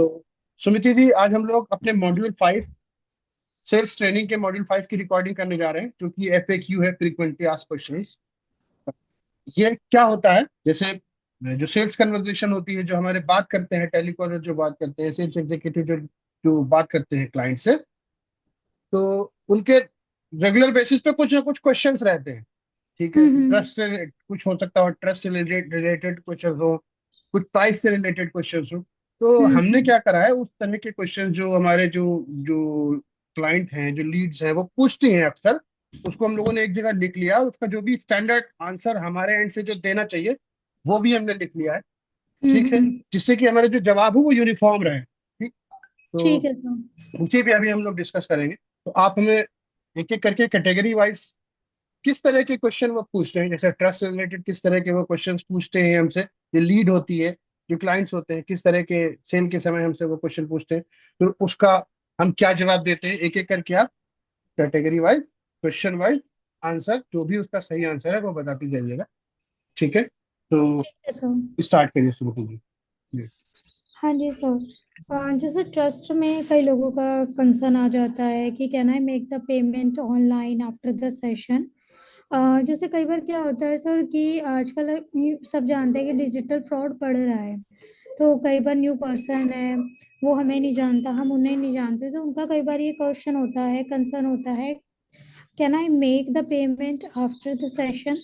तो सुमिति जी, आज हम लोग अपने मॉड्यूल 5 सेल्स ट्रेनिंग के मॉड्यूल 5 की रिकॉर्डिंग करने जा रहे हैं, जो कि FAQ है, फ्रीक्वेंटली आस्क्ड क्वेश्चंस। ये क्या होता है? जैसे जो सेल्स कन्वर्सेशन होती है, जो हमारे बात करते हैं टेलीकॉलर, जो बात करते हैं सेल्स एग्जीक्यूटिव, जो जो बात करते हैं क्लाइंट से, तो उनके रेगुलर बेसिस पे कुछ ना कुछ क्वेश्चंस रहते हैं। ठीक है, हम्म। ट्रस्ट से कुछ हो सकता है, ट्रस्ट से रिलेटेड क्वेश्चन हो, कुछ प्राइस से रिलेटेड क्वेश्चन हो। तो हमने हम्म। क्या करा है, उस तरह के क्वेश्चन जो हमारे जो जो क्लाइंट हैं, जो लीड्स हैं, वो पूछते हैं अक्सर, उसको हम लोगों ने एक जगह लिख लिया। उसका जो भी स्टैंडर्ड आंसर हमारे एंड से जो देना चाहिए, वो भी हमने लिख लिया है। ठीक है, हम्म। जिससे कि हमारे जो जवाब हो वो यूनिफॉर्म रहे। ठीक। तो ठीक है सर। उसी पे अभी हम लोग डिस्कस करेंगे। तो आप हमें एक एक करके कैटेगरी वाइज किस तरह के क्वेश्चन वो पूछते हैं, जैसे ट्रस्ट से रिलेटेड किस तरह के वो क्वेश्चन पूछते हैं हमसे, जो लीड होती है, जो क्लाइंट्स होते हैं, किस तरह के सेल के समय हमसे वो क्वेश्चन पूछते हैं, फिर उसका हम क्या जवाब देते हैं, एक एक करके आप category wise, question wise answer, जो भी उसका सही आंसर है वो बताती जाइएगा। ठीक है, तो ठीक है सर। स्टार्ट करिए, शुरू कीजिए जी। हाँ जी सर। जैसे ट्रस्ट में कई लोगों का कंसर्न आ जाता है कि can I make the payment online after the session. जैसे कई बार क्या होता है सर कि आजकल ये सब जानते हैं कि डिजिटल फ्रॉड बढ़ रहा है। तो कई बार न्यू पर्सन है, वो हमें नहीं जानता, हम उन्हें नहीं जानते, तो उनका कई बार ये क्वेश्चन होता है, कंसर्न होता है, can I make the payment after the session.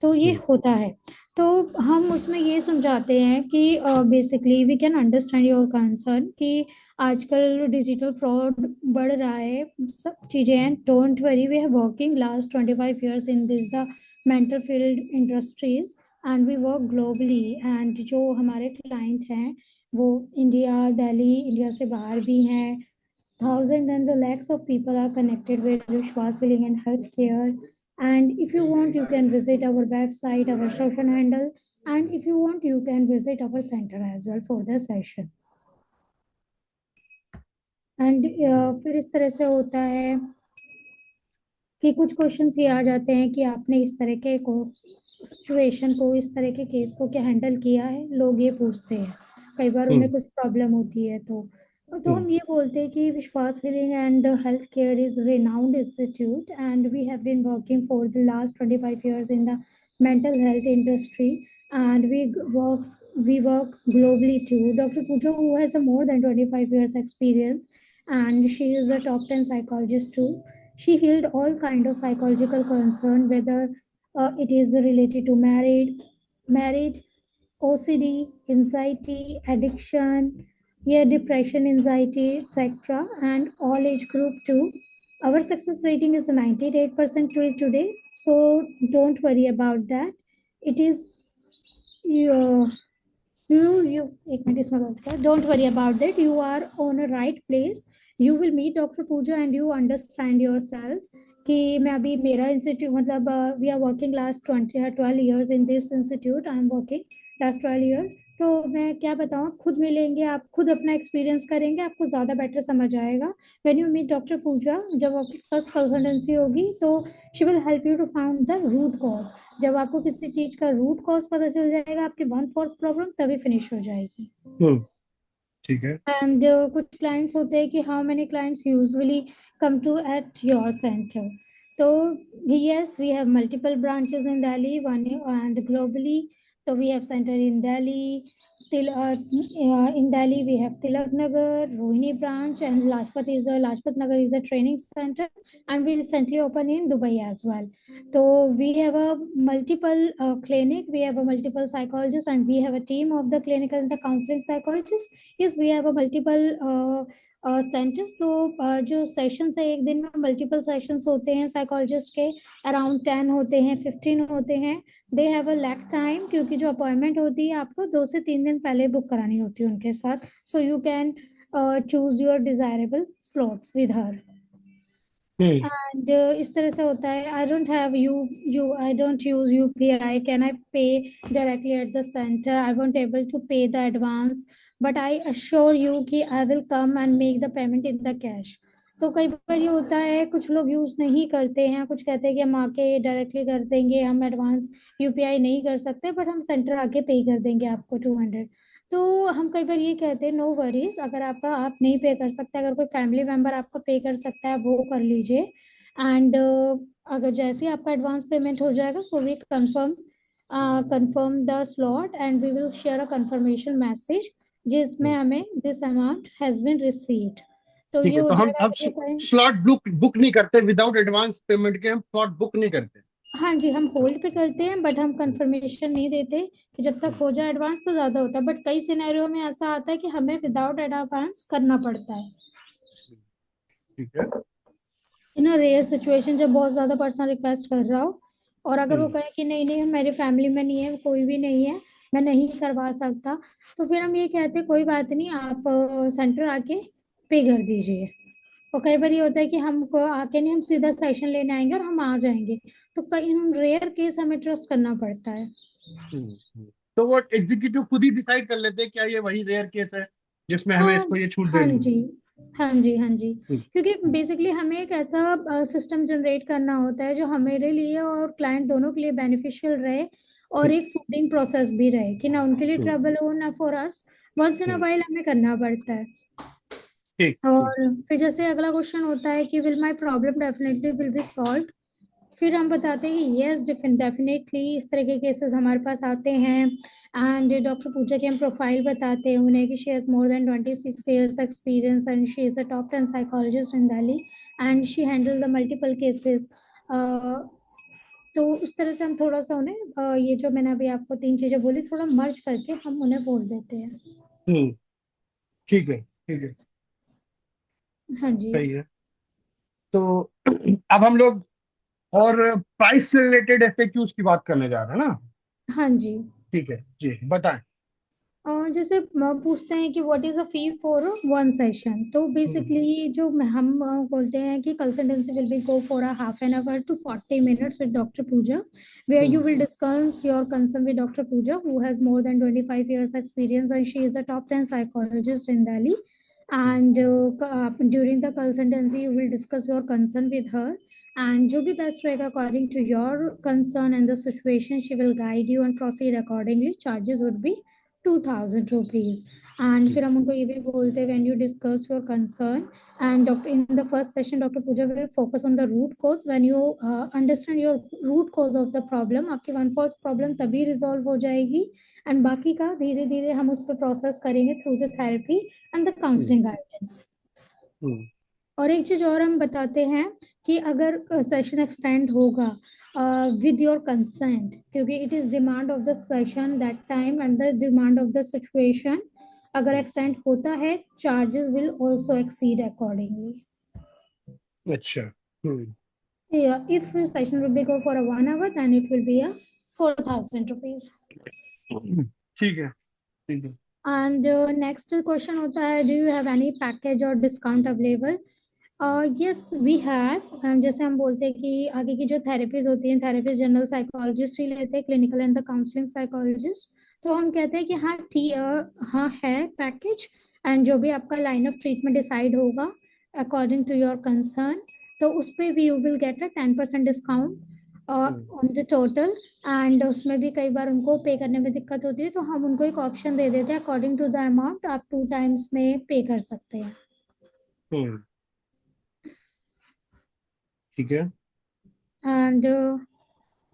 तो ये हम्म, होता है। तो हम उसमें ये समझाते हैं कि basically we can understand your concern कि आजकल डिजिटल फ्रॉड बढ़ रहा है, सब चीज़ें हैं। Don't worry, we have working last 25 years in this the mental field industries and we work globally. And जो हमारे क्लाइंट हैं वो इंडिया, दिल्ली, इंडिया से बाहर भी हैं। Thousands and the lakhs of people are connected with Vishwas Willing and Healthcare. And if you want, you can visit our website, our social handle, and if you want, you can visit our center as well for the session. And hmm, फिर इस तरह से होता है कि कुछ questions ये आ जाते हैं कि आपने इस तरह के को सिचुएशन को, इस तरह के केस को क्या हैंडल किया है, लोग ये पूछते हैं। कई बार उन्हें हम्म, कुछ प्रॉब्लम होती है तो हम्म, हम ये बोलते हैं कि विश्वास healing and health care is renowned institute and we have been working for the last 25 years in the mental health industry and we work globally too. Dr. Pooja, who has a more than 25 years experience, and she is a top 10 psychologist too. She healed all kind of psychological concern, whether it is related to marriage, OCD, anxiety, addiction, yeah, depression, anxiety, etc., and all age group too. Our success rating is 98% till today, so don't worry about that. It is your you एक minute इसमें गलत किया. Don't worry about that. You are on a right place. You will meet Dr. Pooja and you understand yourself कि मैं अभी मेरा institute मतलब we are working last 12 years in this institute. I am working last 12 years. तो मैं क्या बताऊँ, आप खुद मिलेंगे, आप खुद अपना एक्सपीरियंस करेंगे, आपको ज़्यादा बेटर समझ आएगा. When you meet doctor Pooja, जब आपकी फर्स्ट कंसल्टेंसी होगी तो she will help you to found the root cause. जब आपको किसी चीज का रूट कॉज पता चल जाएगा, आपकी वन फोर्थ प्रॉब्लम तभी फिनिश हो जाएगी. ठीक है। एंड कुछ क्लाइंट्स होते हैं कि how many clients usually come to at your centre. तो yes, we have multiple branches in Delhi, one and globally. So we have center in Delhi. In Delhi, we have Tilak Nagar, Rohini branch, and Lajpat Nagar is a training center, and we recently opened in Dubai as well. So we have a multiple clinic, we have a multiple psychologist, and we have a team of the clinical and the counseling psychologists. Yes, we have a multiple centres. तो जो sessions है, एक दिन में multiple sessions होते हैं psychologist के. Around 10 होते हैं, 15 होते हैं. They have a lack time, क्योंकि जो अपॉइंटमेंट होती है आपको 2 से 3 दिन पहले बुक करानी होती है उनके साथ. So you can choose your desirable slots with her. Hmm, and इस तरह से होता है. I don't have you I don't use UPI. Can I pay directly at the centre? I won't able to pay the advance, but I assure you कि I will come and make the payment in the cash. तो कई बार ये होता है, कुछ लोग use नहीं करते हैं, कुछ कहते हैं कि हम आके डायरेक्टली कर देंगे, हम एडवांस UPI नहीं कर सकते, बट हम सेंटर आके पे कर देंगे आपको 200. तो हम कई बार ये कहते हैं, नो वरीज, अगर आपका आप नहीं पे कर सकते, अगर कोई फैमिली मेंबर आपका पे कर सकता है वो कर लीजिए। एंड अगर जैसे ही आपका एडवांस पेमेंट हो जाएगा, so we confirm the slot and we will share a confirmation message जिसमें हमें this amount has been received. तो ठीक ये है, हो तो हम जाएगा अब अगर वो कहें। स्लॉट बुक बुक नहीं करते विदाउट एडवांस पेमेंट के, हम स्लॉट बुक नहीं करते। हाँ जी, हम होल्ड पे करते हैं, बट हम हम्म, कंफर्मेशन नहीं देते कि जब तक हम्म, हो जाए एडवांस तो ज्यादा होता है, बट कई सिनेरियो में ऐसा आता है कि हमें विदाउट एडवांस करना पड़ता है। ठीक है। इन अ रेयर सिचुएशन, जब बहुत ज्यादा पर्सन रिक्वेस्ट कर रहा हो, और अगर वो हम्म, कहे कि नहीं नहीं मेरी फैमिली में नहीं है, कोई भी नहीं है, मैं नहीं करवा सकता, तो फिर हम ये कहते हैं कोई बात नहीं, आप सेंटर आके पे कर दीजिए। और कई बार ये होता है कि हमको आके नहीं, हम सीधा सेशन लेने आएंगे और हम आ जाएंगे। तो कई रेयर केस हमें ट्रस्ट करना पड़ता है। हम्म। तो वो एग्जीक्यूटिव खुद ही डिसाइड कर लेते हैं क्या ये वही रेयर केस है जिसमें हमें हाँ। इसको ये छूट हाँ देनी है। जी। हाँ जी। हाँ जी। हम्म, क्योंकि बेसिकली हमें एक ऐसा सिस्टम जनरेट करना होता है जो हमारे लिए और क्लाइंट दोनों के लिए बेनिफिशियल रहे, और हम्म, एक सूदिंग प्रोसेस भी रहे, कि ना उनके लिए हम्म, ट्रबल हो ना for us. Once in a hmm. While हमें करना पड़ता है। ठीक ठीक। और फिर जैसे अगला क्वेश्चन होता है कि will my problem definitely will be solve. फिर हम बताते हैं कि यस डेफिनेटली इस तरह के केसेस हमारे पास आते हैं। एंड डॉक्टर पूजा की हम प्रोफाइल बताते हैं उन्हें कि she has more than 26 years experience and she is a top 10 psychologist in Delhi and she handle the multiple cases. तो उस तरह से हम थोड़ा सा उन्हें ये जो मैंने अभी आपको तीन चीज़ें बोली, थोड़ा मर्ज करके हम उन्हें बोल देते हैं। हम्म। ठीक है ठीक है। हाँ जी। सही है। तो अब हम लोग और प्राइस से रिलेटेड एफएक्यूज की बात करने जा रहे हैं ना। हाँ जी। ठीक है जी, बताएं। जैसे पूछते हैं कि what is a fee for one session, तो हम्म, बेसिकली जो हम बोलते हैं कि consultancy will be go for a half an hour to 40 minutes with doctor Pooja, where you hmm, will discuss your concern with doctor Pooja who has more than 25 years experience and she is a top 10 psychologist in Delhi. Hmm, and during the consultancy you will discuss your concern with her, and जो भी best रहेगा according to your concern and the situation she will guide you and proceed accordingly. Charges would be 2000 rupees। And hmm, फिर हम उनको ये भी बोलते हैं when you discuss your concern and doctor in the first session doctor Pooja will focus on the root cause, when you understand your root cause of the problem, आपकी one fourth problem तभी resolve हो जाएगी। And बाकी का धीरे धीरे हम उस पर प्रोसेस करेंगे through the therapy and the hmm, counselling guidance. Hmm, और एक चीज और हम बताते हैं कि अगर सेशन एक्सटेंड होगा विद योर कंसेंट, क्योंकि it is demand of the session that time and the demand of the situation, अगर हम्म। एक्सटेंड होता है charges will also exceed accordingly. अच्छा। Hmm, If session will be go for a 1 hour, then it will be a 4,000 rupees. ठीक है ठीक है। And next question होता है, do you have any package or discount available? Yes we have. जैसे हम बोलते हैं कि आगे की जो थेरेपीज होती हैं, थेरेपीज जनरल साइकोलॉजिस्ट ही लेते हैं, clinical and the counselling psychologist. तो हम कहते हैं कि हाँ हाँ है पैकेज, एंड जो भी आपका लाइन ऑफ ट्रीटमेंट डिसाइड होगा अकॉर्डिंग टू योर कंसर्न, तो उस पर भी you will get a 10% discount hmm, on the total. And उसमें भी कई बार उनको पे करने में दिक्कत होती है, तो हम उनको एक ऑप्शन दे देते हैं, अकॉर्डिंग टू द अमाउंट आप 2 times में पे कर सकते हैं। हम्म। ठीक है। And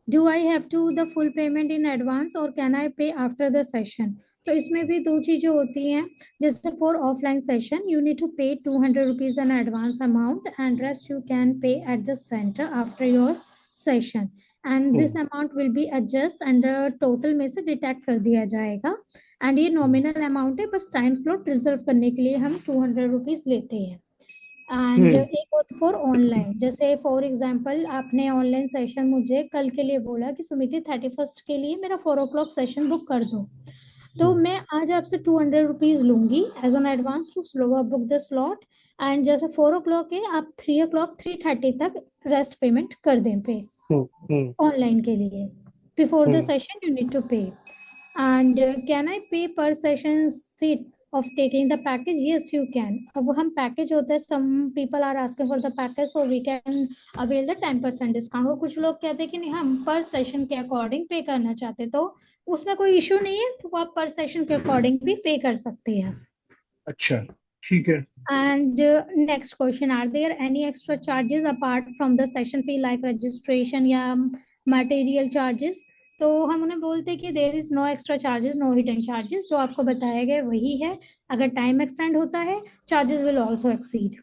do I have to the full payment in advance or can I pay after the session? तो इसमें भी दो चीजें होती हैं। जैसे for offline session you need to pay 200 rupees an advance amount and rest you can pay at the centre after your session, and this hmm, amount will be adjust and total में से detect कर दिया जाएगा। And ये हम्म, nominal amount है, बस time slot reserve करने के लिए हम 200 rupees लेते हैं। एंड हम्म, एक होता फॉर ऑनलाइन, जैसे फॉर एग्जांपल आपने ऑनलाइन सेशन मुझे कल के लिए बोला कि सुमिति 31st के लिए मेरा 4 o'clock सेशन बुक कर दो, तो हम्म, मैं आज आपसे 200 rupees लूंगी as an advance to slow book the slot. And जैसे 4 o'clock है, आप 3 o'clock 3:30 तक रेस्ट पेमेंट कर दें पे हम्म, हम्म, ऑनलाइन के लिए। Before the hmm, session you need to pay. And can I pay per session seat of taking the package? Yes, you can. अब हम पैकेज होता है, some people are asking for the package so we can avail the 10% discount. वो कुछ लोग कहते हैं कि नहीं हम पर सेशन के अकॉर्डिंग पे करना चाहते, तो उसमें कोई इशू नहीं है, तो आप पर सेशन के अकॉर्डिंग भी पे कर सकते हैं। अच्छा, ठीक है। And next question, are there any extra charges apart from the session fee like registration या material charges? तो हम उन्हें बोलते हैं कि there is no extra charges, no hidden charges, जो आपको बताया गया वही है। अगर टाइम एक्सटेंड होता है, charges will also exceed।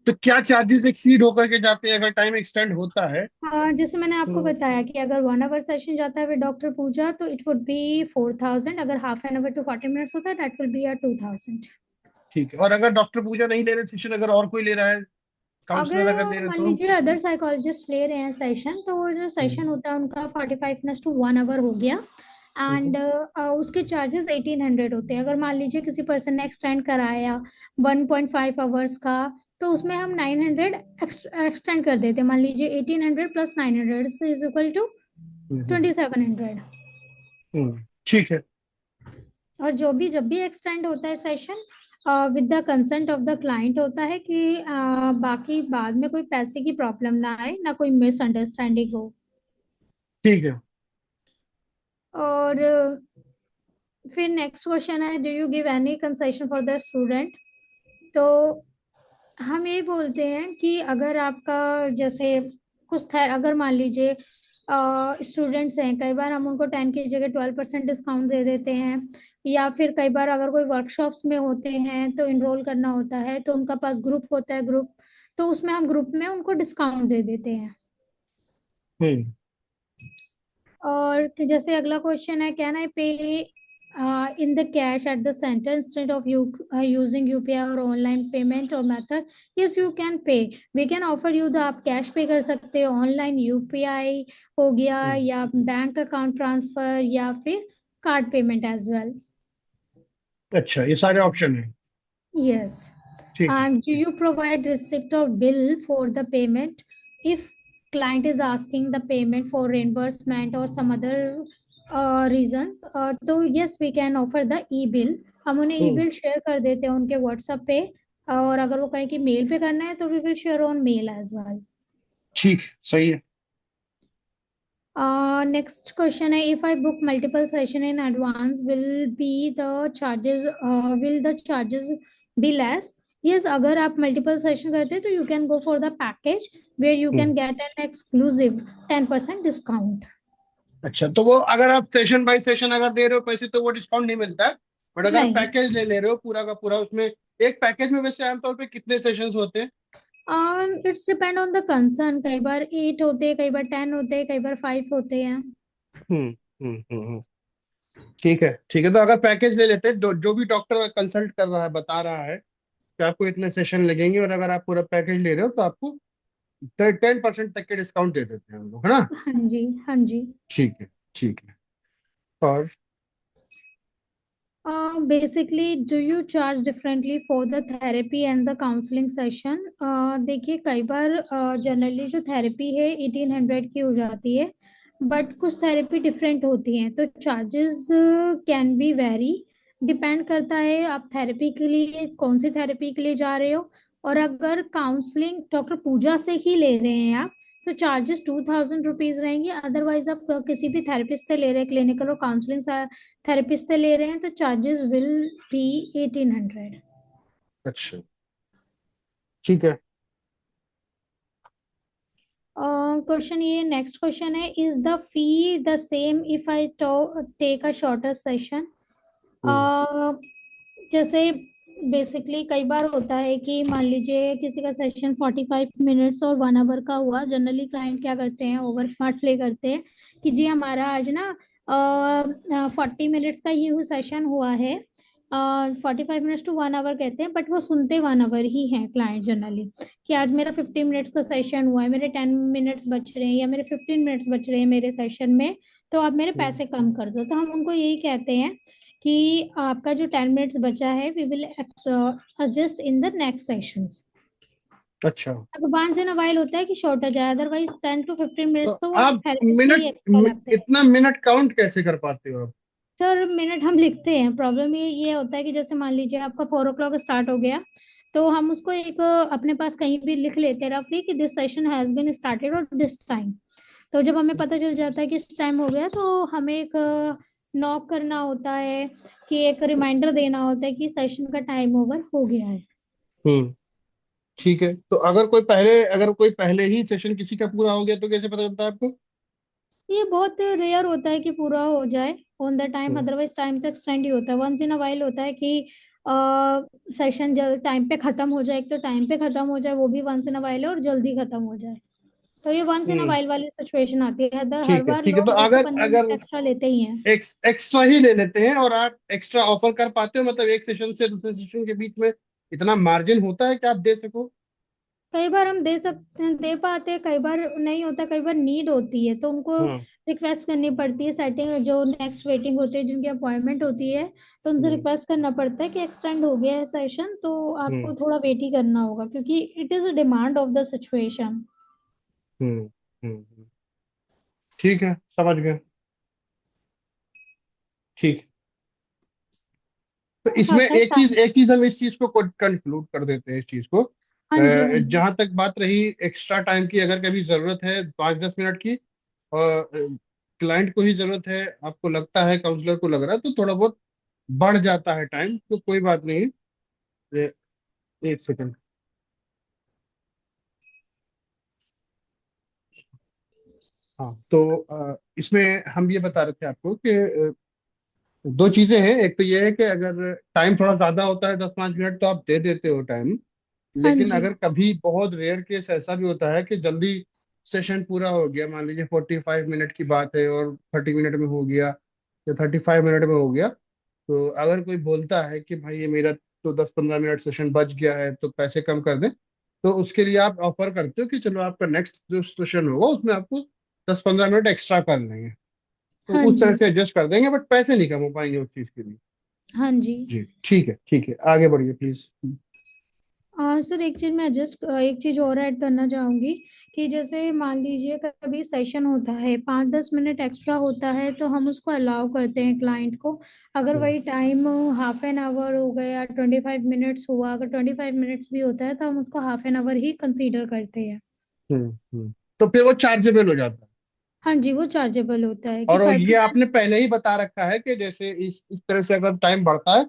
तो क्या चार्जेस एक्सीड होकर के जाते हैं अगर टाइम एक्सटेंड होता है? जैसे मैंने आपको तो बताया कि अगर 1 आवर सेशन जाता है विद डॉक्टर पूजा तो इट वुड बी 4,000। अगर half an hour to 40 minutes होता है दैट विल बी 2,000। ठीक है, और अगर डॉक्टर पूजा नहीं ले रहे सेशन, अगर और कोई ले रहा है, अगर काउंसलर अगर ले रहे मान तो? लीजिए अदर साइकोलॉजिस्ट ले रहे हैं सेशन, तो वो जो हम्म, सेशन होता है उनका 45 मिनट्स टू 1 आवर हो गया। हम्म, एंड उसके चार्जेस 1,800 होते हैं। अगर मान लीजिए किसी पर्सन ने एक्सटेंड कराया 1.5 आवर्स का, तो उसमें हम 900 एक्सटेंड कर देते हैं। मान लीजिए 1,800 प्लस 900 इज इक्वल टू हम्म, 2,700। ठीक है। और जो भी जब भी एक्सटेंड होता है session, with the consent of the client होता है कि बाकी बाद में कोई पैसे की प्रॉब्लम ना आए, ना कोई मिसअंडरस्टैंडिंग हो। ठीक है। और फिर नेक्स्ट क्वेश्चन है, do you give any concession for the student? तो हम ये बोलते हैं कि अगर आपका जैसे कुछ था, अगर मान लीजिए स्टूडेंट्स हैं, कई बार हम उनको 10 की जगह 12% डिस्काउंट दे देते हैं। या फिर कई बार अगर कोई वर्कशॉप्स में होते हैं तो इनरोल करना होता है, तो उनका पास ग्रुप होता है, ग्रुप, तो उसमें हम ग्रुप में उनको डिस्काउंट दे देते हैं। हम्म। और कि जैसे अगला क्वेश्चन है, can I pay in the cash at the centre instead of you using UPI or online payment or method? Yes, you can pay. We can offer you the, आप कैश पे कर सकते हो, online UPI हो गया, हम्म, या bank account transfer, या फिर card payment as well. अच्छा, ये सारे ऑप्शन है। Yes. ठीक है। And do you provide receipt or bill for the payment if client is asking the payment for reimbursement or some other reasons? तो yes, we can offer the e-bill। हम उन्हें हम्म, e-bill share कर देते हैं उनके WhatsApp पे। और अगर वो कहें कि मेल पे करना है तो we will share on mail as well। ठीक, सही है। Next question है, if I book multiple session in advance, will the charges be less? Yes, अगर आप multiple session करते हैं तो you can go for the package where you hmm, can get an exclusive 10% discount। अच्छा, तो वो अगर आप सेशन बाय सेशन अगर दे रहे हो पैसे तो वो डिस्काउंट नहीं मिलता है। बट अगर आप नहीं, पैकेज ले रहे हो पूरा का पूरा, उसमें एक पैकेज में वैसे आमतौर पे कितने सेशंस होते हैं? It's depend on the concern. कई बार 8 होते हैं, कई बार 10 होते हैं, कई बार 5 होते हैं। हम्म, हम्म, ठीक है, ठीक है। तो अगर पैकेज ले लेते हैं, जो भी डॉक्टर कंसल्ट कर रहा है बता रहा है कि आपको इतने सेशन लगेंगे, और अगर आप पूरा पैकेज ले रहे हो तो आपको 10% तक के डिस्काउंट दे देते हैं हम लोग, है ना? हाँ जी, हाँ जी। ठीक है, ठीक है। और Basically, do you charge differently for the therapy and the counseling session? देखिए, कई बार जनरली जो थेरेपी है 1,800 की हो जाती है, बट कुछ थेरेपी डिफरेंट होती हैं, तो charges can be very. Depend करता है आप थेरेपी के लिए कौन सी थेरेपी के लिए जा रहे हो। और अगर काउंसलिंग डॉक्टर पूजा से ही ले रहे हैं आप, तो चार्जेस 2,000 रुपीज रहेंगे। अदरवाइज आप किसी भी थेरेपिस्ट से ले रहे हैं, क्लिनिकल और काउंसलिंग थेरेपिस्ट से ले रहे हैं, तो चार्जेस विल बी 1,800। अच्छा, ठीक है। क्वेश्चन, ये नेक्स्ट क्वेश्चन है, is the fee the same if I take a shorter session? Hmm, जैसे बेसिकली कई बार होता है कि मान लीजिए किसी का सेशन 45 मिनट्स और 1 आवर का हुआ। जनरली क्लाइंट क्या करते हैं, ओवर स्मार्ट प्ले करते हैं कि जी हमारा आज ना 40 मिनट्स का ही सेशन हुआ है। 45 मिनट्स टू 1 आवर कहते हैं, बट वो सुनते 1 आवर ही हैं क्लाइंट जनरली। कि आज मेरा 50 मिनट्स का सेशन हुआ है, मेरे 10 मिनट्स बच रहे हैं या मेरे 15 मिनट्स बच रहे हैं मेरे सेशन में, तो आप मेरे हम्म, पैसे कम कर दो। तो हम उनको यही कहते हैं कि आपका जो 10 मिनट्स बचा है we will adjust in the next sessions. अच्छा। अब वंस इन अ वाइल होता है कि शॉर्ट हो जाए, अदरवाइज 10 to 15 मिनट्स तो तो वो आप थेरेपिस्ट के ही एक्स्ट्रा लगते हैं। इतना मिनट काउंट कैसे कर पाते हो आप? सर, मिनट हम लिखते हैं। प्रॉब्लम ये होता है कि जैसे मान लीजिए आपका 4 o'clock स्टार्ट हो गया, तो हम उसको एक अपने पास कहीं भी लिख लेते हैं रफली कि this session has been started or this time. तो जब हमें पता चल जाता है कि इस टाइम हो गया, तो हमें एक नॉक करना होता है, कि एक रिमाइंडर देना होता है कि सेशन का टाइम ओवर हो गया है। हम्म। ठीक है, तो अगर कोई पहले ही सेशन किसी का पूरा हो गया तो कैसे पता चलता है आपको? ये बहुत रेयर होता है कि पूरा हो जाए on the time, hmm. Otherwise time तक एक्सटेंड ही होता है। वंस इन अ वाइल होता है कि सेशन जल्द टाइम पे खत्म हो जाए, एक तो टाइम पे खत्म हो जाए, वो भी वंस इन अ वाइल है, और जल्दी खत्म हो जाए। तो ये once in a hmm. While वाली सिचुएशन आती है, हर ठीक है, बार ठीक है, तो लोग दस से अगर पंद्रह अगर मिनट एक्स्ट्रा लेते ही हैं। एक्स्ट्रा ही ले लेते हैं और आप एक्स्ट्रा ऑफर कर पाते हो, मतलब एक सेशन से दूसरे सेशन के बीच में इतना मार्जिन होता है कि आप दे सको? कई बार हम दे सकते हैं, दे पाते हैं, कई बार नहीं होता, कई बार नीड होती है तो उनको हाँ। रिक्वेस्ट करनी पड़ती है। सेटिंग जो नेक्स्ट वेटिंग होती है, जिनकी अपॉइंटमेंट होती है, तो उनसे हम्म। रिक्वेस्ट करना पड़ता है कि एक्सटेंड हो गया है सेशन, तो हम्म। आपको थोड़ा वेट ही करना होगा, क्योंकि it is a demand of the situation. Hmm. ठीक है, समझ गए। ठीक। तो इसमें आता है टाइम। एक चीज हम इस चीज को कंक्लूड कर देते हैं, इस चीज को। हाँ जी, हाँ जी। जहां तक बात रही एक्स्ट्रा टाइम की, अगर कभी जरूरत है 5-10 मिनट की, और क्लाइंट को ही जरूरत है, आपको लगता है, काउंसलर को लग रहा है, तो थोड़ा बहुत बढ़ जाता है टाइम, तो कोई बात नहीं। ए- एक सेकंड। हाँ, तो इसमें हम ये बता रहे थे आपको कि दो चीजें हैं। एक तो ये है कि अगर टाइम थोड़ा ज्यादा होता है, 10-5 मिनट, तो आप दे देते हो टाइम। हाँ लेकिन जी, अगर कभी बहुत रेयर केस ऐसा भी होता है कि जल्दी सेशन पूरा हो गया, मान लीजिए 45 मिनट की बात है और 30 मिनट में हो गया, या 35 मिनट में हो गया, तो अगर कोई बोलता है कि भाई ये मेरा तो 10-15 मिनट सेशन बच गया है, तो पैसे कम कर दें, तो उसके लिए आप ऑफर करते हो कि चलो आपका नेक्स्ट जो सेशन होगा उसमें आपको 10-15 मिनट एक्स्ट्रा कर लेंगे, तो हाँ उस तरह जी, से एडजस्ट कर देंगे, बट पैसे नहीं कम हो पाएंगे उस चीज के लिए। हाँ जी। जी, ठीक है, ठीक है, आगे बढ़िए प्लीज। सर एक चीज मैं एडजस्ट, एक चीज और ऐड करना चाहूंगी, कि जैसे मान लीजिए कभी सेशन होता है, 5-10 मिनट एक्स्ट्रा होता है, तो हम उसको अलाउ करते हैं क्लाइंट को। अगर हम्म। वही टाइम हाफ एन आवर हो गया, 25 मिनट्स हुआ, अगर 25 मिनट्स भी होता है, तो हम उसको half an our he consider करते हैं। तो फिर वो चार्जेबल हो जाता है। हाँ जी, वो चार्जेबल होता है कि और फाइव ये टू आपने पहले ही बता रखा है कि जैसे इस तरह से अगर टाइम बढ़ता है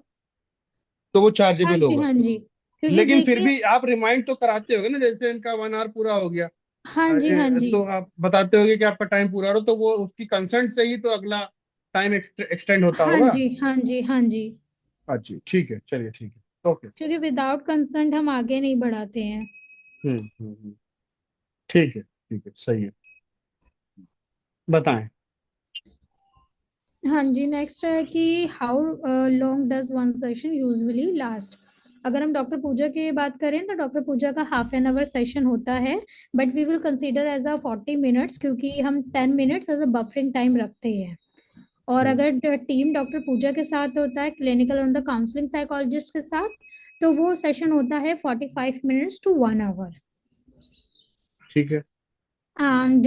तो वो हाँ चार्जेबल जी, होगा। हाँ जी, क्योंकि लेकिन फिर देखिए। भी आप रिमाइंड तो कराते होगे ना, जैसे इनका 1 आवर पूरा हो गया, हाँ जी, हाँ जी, तो आप बताते होगे कि आपका टाइम पूरा हो, तो वो उसकी कंसेंट से ही तो अगला टाइम एक्सटेंड होता हाँ होगा। जी, हाँ जी, हाँ जी। अच्छा, ठीक है, चलिए, ठीक है, ओके। क्योंकि विदाउट कंसर्न हम आगे नहीं बढ़ाते हैं। ठीक है, ठीक है, सही है। बताएं। हाँ जी, नेक्स्ट है कि how long does one session usually last. अगर हम डॉक्टर पूजा की बात करें, तो डॉक्टर पूजा का हाफ एन आवर सेशन होता है, but we will consider as a 40 minutes, क्योंकि हम 10 minutes as a buffering time रखते हैं। और हम्म। अगर टीम डॉक्टर पूजा के साथ होता है, क्लिनिकल और द काउंसलिंग साइकोलॉजिस्ट के साथ, तो वो सेशन होता है 45 मिनट्स टू 1 आवर। ठीक है। And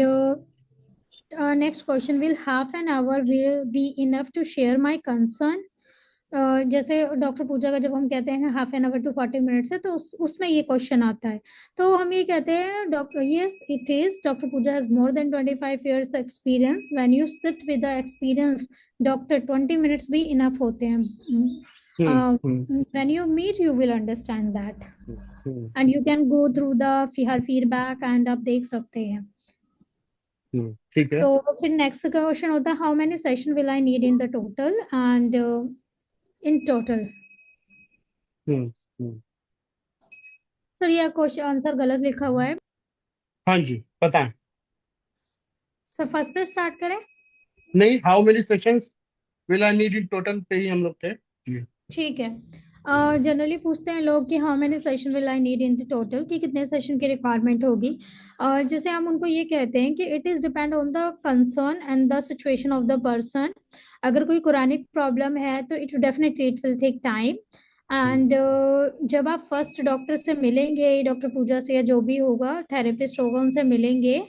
next question, will half an hour will be enough to share my concern. जैसे डॉक्टर पूजा का जब हम कहते हैं half an hour to 40 minutes है, तो उसमें ये क्वेश्चन आता है, तो हम ये कहते हैं doctor, yes it is, doctor Pooja has more than 25 years experience, when you sit with the experience doctor, 20 minutes भी इनफ होते हैं। Hmm. Hmm. When you meet you will understand that, hmm. And you can go through the her feedback, एंड आप देख सकते हैं। ठीक है। तो फिर नेक्स्ट क्वेश्चन होता है, how many session will I need in the total, and in total. Hmm. Hmm. Sir ये क्वेश्चन आंसर गलत लिखा हुआ है। हाँ जी, बताएं। सर फर्स्ट से स्टार्ट करें। नहीं, how many sessions will I need in total पे ही हम लोग थे जी। ठीक है। जनरली पूछते हैं लोग कि how many session will I need in the total, कि कितने सेशन की रिक्वायरमेंट होगी। जैसे हम उनको ये कहते हैं कि it is depend on the concern and the situation of the person. अगर कोई क्रोनिक प्रॉब्लम है, तो it definitely it will take time. Hmm. And जब आप फर्स्ट डॉक्टर से मिलेंगे, डॉक्टर पूजा से या जो भी होगा, थेरेपिस्ट होगा, उनसे मिलेंगे,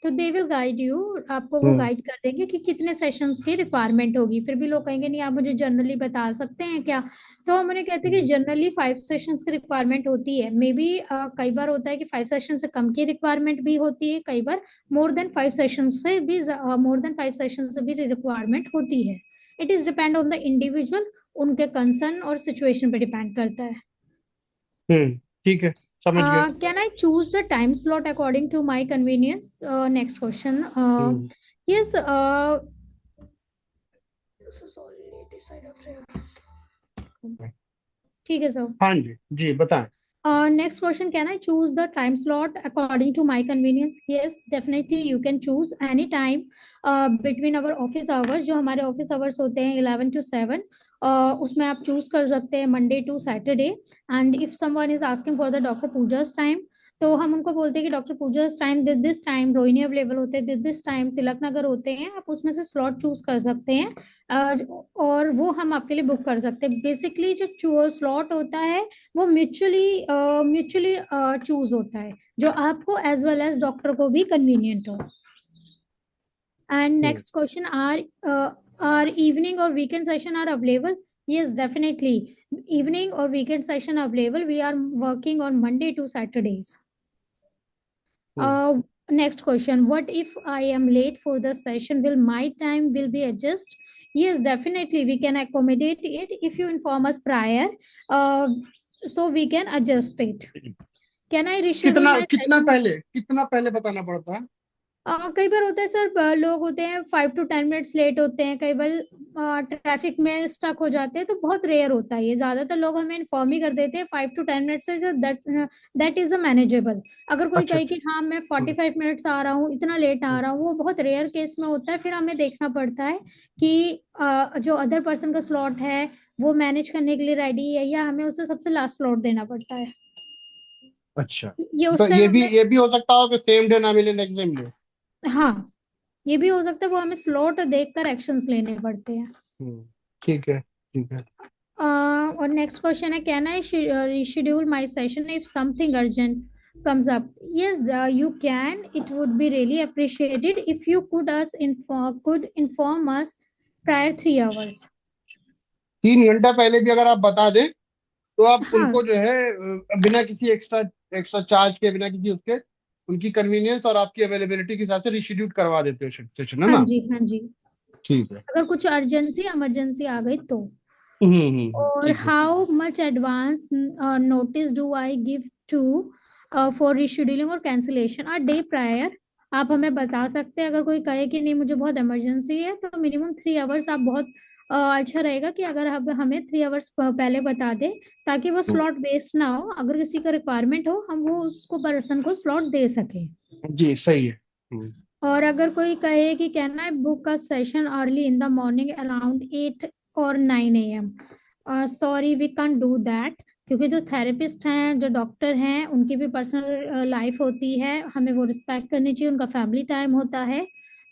तो दे विल गाइड यू, आपको वो हम्म। गाइड कर देंगे कि कितने सेशंस की रिक्वायरमेंट होगी। फिर भी लोग कहेंगे नहीं, आप मुझे जनरली बता सकते हैं क्या। तो हम उन्हें कहते हैं कि हम्म। जनरली 5 सेशंस की रिक्वायरमेंट होती है, मे बी कई बार होता है कि 5 सेशन से कम की रिक्वायरमेंट भी होती है, कई बार मोर देन 5 सेशन से भी रिक्वायरमेंट होती है। It is depend on the individual, उनके कंसर्न और सिचुएशन पे डिपेंड करता है। ठीक है, समझ गए। Can I choose the time slot according to my convenience? Next question. Hmm. Yes. This is already decided. ठीक है सर। हाँ जी जी, बताएं। Next question, can I choose the time slot according to my convenience? Yes, definitely you can choose any time between our office hours, जो हमारे office hours होते हैं 11 to 7, उसमें आप choose कर सकते हैं Monday to Saturday। And if someone is asking for the Dr. Pooja's time, तो हम उनको बोलते हैं कि doctor Pooja time this time Rohini available होते हैं, दिस टाइम तिलक नगर होते हैं, आप उसमें से स्लॉट चूज कर सकते हैं। और वो हम आपके लिए बुक कर सकते हैं। बेसिकली जो स्लॉट होता है वो म्यूचुअली चूज होता है, जो आपको एज वेल एज डॉक्टर को भी कन्वीनियंट हो। And hmm. Next question, are evening और weekend session are available? yes, definitely, evening or weekend session available. We are working on Monday to Saturdays. Hmm. Next question, what if I am late for the session, will my time will be adjust? Yes, definitely we can accommodate it if you inform us prior, uh, so we can adjust it. Can I reschedule कितना my कितना session? पहले, कितना पहले बताना पड़ता है? कई बार होता है सर, लोग होते हैं 5 to 10 मिनट्स लेट होते हैं, कई बार ट्रैफिक में स्टक हो जाते हैं, तो बहुत रेयर होता है ये, ज्यादातर लोग हमें इन्फॉर्म ही कर देते हैं 5 to 10 मिनट से, जो दैट इज अ मैनेजेबल। अगर कोई अच्छा कहे अच्छा। कि हाँ मैं हम्म। 45 मिनट्स आ रहा हूँ, इतना लेट आ हम्म। रहा हूँ, वो बहुत रेयर केस में होता है। फिर हमें देखना पड़ता है कि जो अदर पर्सन का स्लॉट है वो मैनेज करने के लिए रेडी है, या हमें उसे सबसे लास्ट स्लॉट देना पड़ता है। अच्छा, ये तो उस टाइम हमें, ये भी हो सकता हो कि सेम डे ना मिले, नेक्स्ट डे मिले। हाँ ये भी हो सकता है, वो हमें स्लॉट देखकर एक्शंस लेने पड़ते हैं। ठीक है ठीक है। और नेक्स्ट क्वेश्चन है, can I reschedule my session if something urgent comes up? Yes, you can. It would be really appreciated if you could inform us prior 3 hours. 3 घंटा पहले भी अगर आप बता दें तो आप हाँ उनको जो है बिना किसी एक्स्ट्रा एक्स्ट्रा चार्ज के, बिना किसी उसके, उनकी कन्वीनियंस और आपकी अवेलेबिलिटी के हिसाब से रिशेड्यूल करवा देते हो सेशन, है हाँ ना? जी, हाँ जी। ठीक है। अगर कुछ अर्जेंसी इमरजेंसी आ गई तो। और ठीक है। How much advance notice do I give to for rescheduling or cancellation? A day prior आप हमें बता सकते हैं। अगर कोई कहे कि नहीं मुझे बहुत इमरजेंसी है, तो मिनिमम 3 आवर्स आप बहुत अच्छा रहेगा कि अगर अब हमें 3 आवर्स पहले बता दें, ताकि वो हम्म। स्लॉट वेस्ट ना हो। अगर किसी का रिक्वायरमेंट हो, हम वो उसको पर्सन को स्लॉट दे सकें। जी सही है। और अगर कोई कहे कि can I book a session early in the morning around 8 or 9 AM? Sorry, we can do that, क्योंकि जो थेरेपिस्ट हैं, जो डॉक्टर हैं, उनकी भी पर्सनल लाइफ होती है, हमें वो रिस्पेक्ट करनी चाहिए, उनका फैमिली टाइम होता है,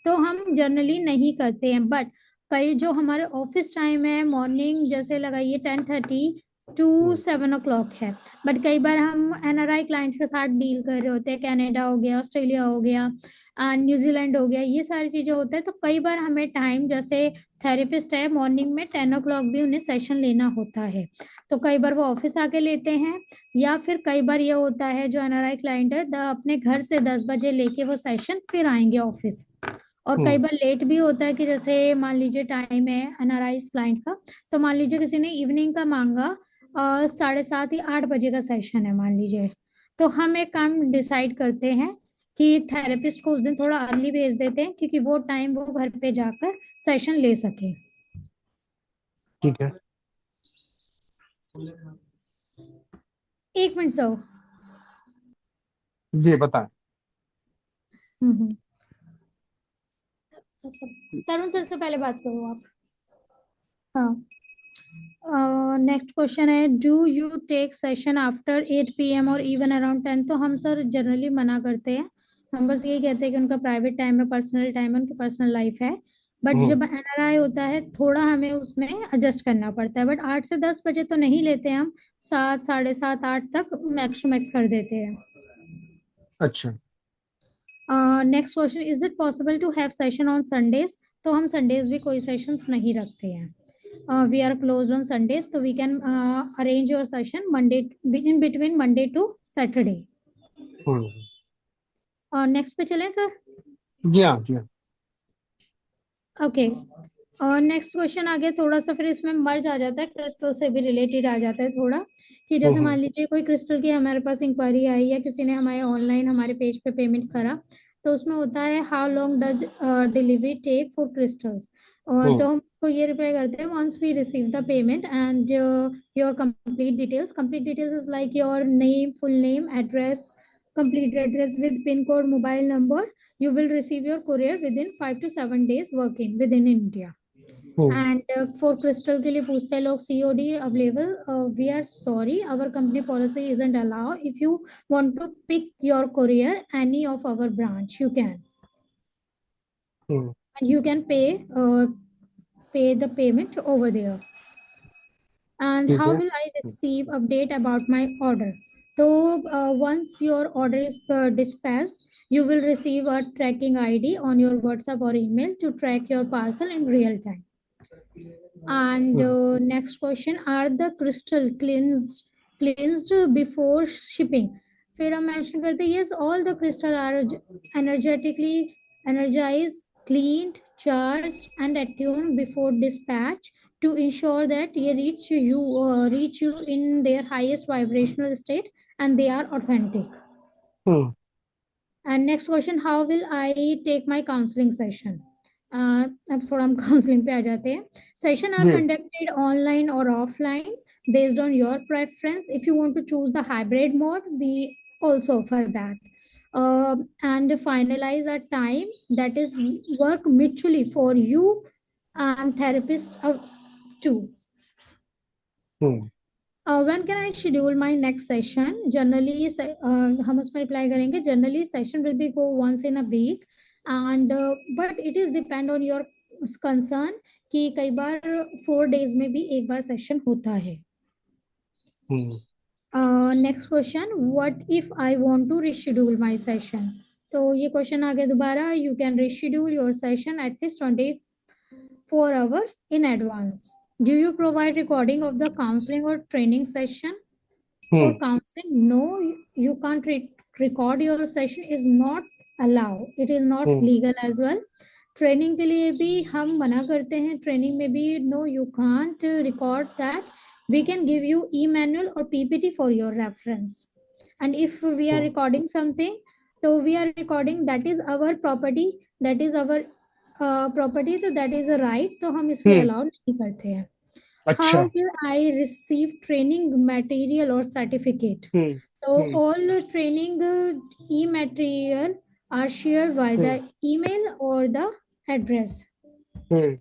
तो हम जनरली नहीं करते हैं। बट कई जो हमारे ऑफिस टाइम है मॉर्निंग, जैसे लगाइए 10:30 to 7 o'clock है। बट कई बार हम NRI क्लाइंट्स के साथ डील कर रहे होते हैं, कनाडा हो गया, ऑस्ट्रेलिया हो गया, न्यूजीलैंड हो गया, ये सारी चीजें होता है, तो कई बार हमें टाइम, जैसे थेरेपिस्ट है मॉर्निंग में 10 o'clock भी उन्हें सेशन लेना होता है, तो कई बार वो ऑफिस आके लेते हैं, या फिर कई बार ये होता है जो NRI क्लाइंट है अपने घर से 10 बजे लेके वो सेशन फिर आएंगे ऑफिस। और कई हम्म। बार लेट भी होता है कि जैसे मान लीजिए टाइम है NRI क्लाइंट का, तो मान लीजिए किसी ने इवनिंग का मांगा, 7:30 या 8 बजे का सेशन है मान लीजिए, तो हम एक काम डिसाइड करते हैं कि थेरेपिस्ट को उस दिन थोड़ा अर्ली भेज देते हैं, क्योंकि वो टाइम वो घर पे जाकर सेशन ले सके। ठीक है। 1 मिनट सर। जी बताएं। हम्म। तरुण सर से पहले बात करो आप। हाँ। नेक्स्ट क्वेश्चन है, do you take session after 8 PM or even around 10? तो हम सर जनरली मना करते हैं। हम बस यही कहते हैं कि उनका प्राइवेट टाइम है, पर्सनल टाइम है, उनकी पर्सनल लाइफ है। बट हम्म। जब NRI होता है, थोड़ा हमें उसमें एडजस्ट करना पड़ता है। बट 8 से 10 बजे तो नहीं लेते हम, 7, 7:30, 8 तक मैक्स टू मैक्स कर देते हैं। अच्छा। Next question, is it possible to have session on Sundays? तो हम संडेज भी कोई सेशंस नहीं रखते हैं। We are close on Sundays, so we can arrange your session Monday, in between Monday to Saturday. Hmm. Next पे चलें sir. जी हाँ जी हाँ। ओके। और नेक्स्ट क्वेश्चन आ गया, थोड़ा सा फिर इसमें मर्ज आ जाता है, क्रिस्टल से भी रिलेटेड आ जाता है थोड़ा, कि जैसे मान हम्म। लीजिए कोई क्रिस्टल की हमारे पास इंक्वायरी आई या किसी ने हमारे ऑनलाइन हमारे पेज पे पेमेंट करा, तो उसमें होता है how long does delivery take for crystals. और तो हम्म। हम उसको ये रिप्लाई करते हैं, once we receive the payment and your complete details is like your name, full name, address, complete address with pin code, mobile number, you will receive your courier within 5 to 7 days working within India. Hmm. And for crystal के लिए पूछते हैं लोग COD available, we are sorry our company policy isn't allow, if you want to pick your courier any of our branch you can, hmm. and you can pay the payment over there. And ठीक how है। will I receive update about my order? So once your order is dispatched, you will receive a tracking ID on your WhatsApp or email to track your parcel in real time. And hmm. next question, are the crystal cleansed before shipping? फिर हम mention करते हैं yes, all the crystal are energetically energized, cleaned, charged and attuned before dispatch to ensure that they reach you in their highest vibrational state and they are authentic. Hmm. And next question, how will I take my counseling session? अब थोड़ा हम counselling पे आ जाते हैं. Session are ji. conducted online or offline based on your preference. If you want to choose the hybrid mode, we also offer that. And finalize a time that is work mutually for you and therapist too. Hmm. When can I schedule my next session? Generally, हम उसमें reply करेंगे. Generally, session will be go once in a week, and but it is depend on your concern कि कई बार 4 days में भी एक बार session होता है. हम्म। Next question, what if I want to reschedule my session? तो ये क्वेश्चन आ गया दोबारा. You can reschedule your session at least 24 hours in advance. Do you provide recording of the counseling or training session? For hmm. counseling, no, you can't record your session, is not allowed, it is not hmm. legal as well. Training के लिए भी हम मना करते हैं, training में भी no, you can't record that. we can give you e-manual or ppt for your reference. And if we are hmm. recording something, so we are recording, that is our property, that is our property, so that is a right, तो हम इसलिए हम्म। Allow नहीं करते हैं. How अच्छा। will I receive training material or certificate? Hmm. So hmm. all training e-material are shared by the hmm. email or the address. Hmm.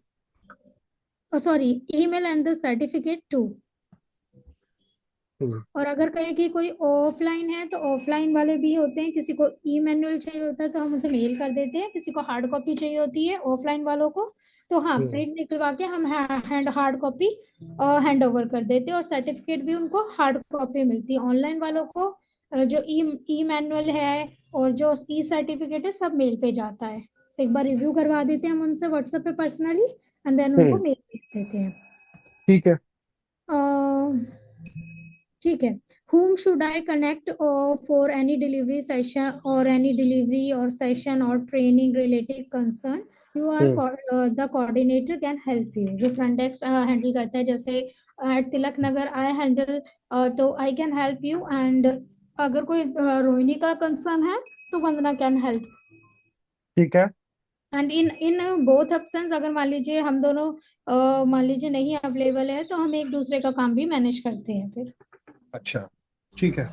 Oh, sorry, email and the certificate too. हम्म। और अगर कहे कि कोई offline है तो offline वाले भी होते हैं, किसी को ई मैनुअल चाहिए होता है तो हम उसे मेल कर देते हैं, किसी को हार्ड कॉपी चाहिए होती है ऑफलाइन वालों को, तो हाँ हम्म। प्रिंट निकलवा के हम हार्ड कॉपी हैंड ओवर कर देते हैं, और सर्टिफिकेट भी उनको हार्ड कॉपी मिलती है. ऑनलाइन वालों को जो ई मैनुअल है और जो ई सर्टिफिकेट है सब मेल पे जाता है, तो एक बार रिव्यू करवा देते हैं हम उनसे व्हाट्सएप पे पर्सनली, एंड देन उनको हम्म। मेल भेज देते हैं. ठीक है। ठीक है. whom should I connect for any delivery session or any delivery or session or training related concern? You are hmm. the coordinator can help you. जो front desk handle करता है, जैसे at Tilak Nagar I handle, तो I can help you. And अगर कोई रोहिणी का concern है तो वंदना can help. ठीक है। एंड इन बोथ ऑप्शंस, अगर मान लीजिए हम दोनों मान लीजिए नहीं अवेलेबल है, तो हम एक दूसरे का काम भी मैनेज करते हैं फिर. अच्छा। ठीक है।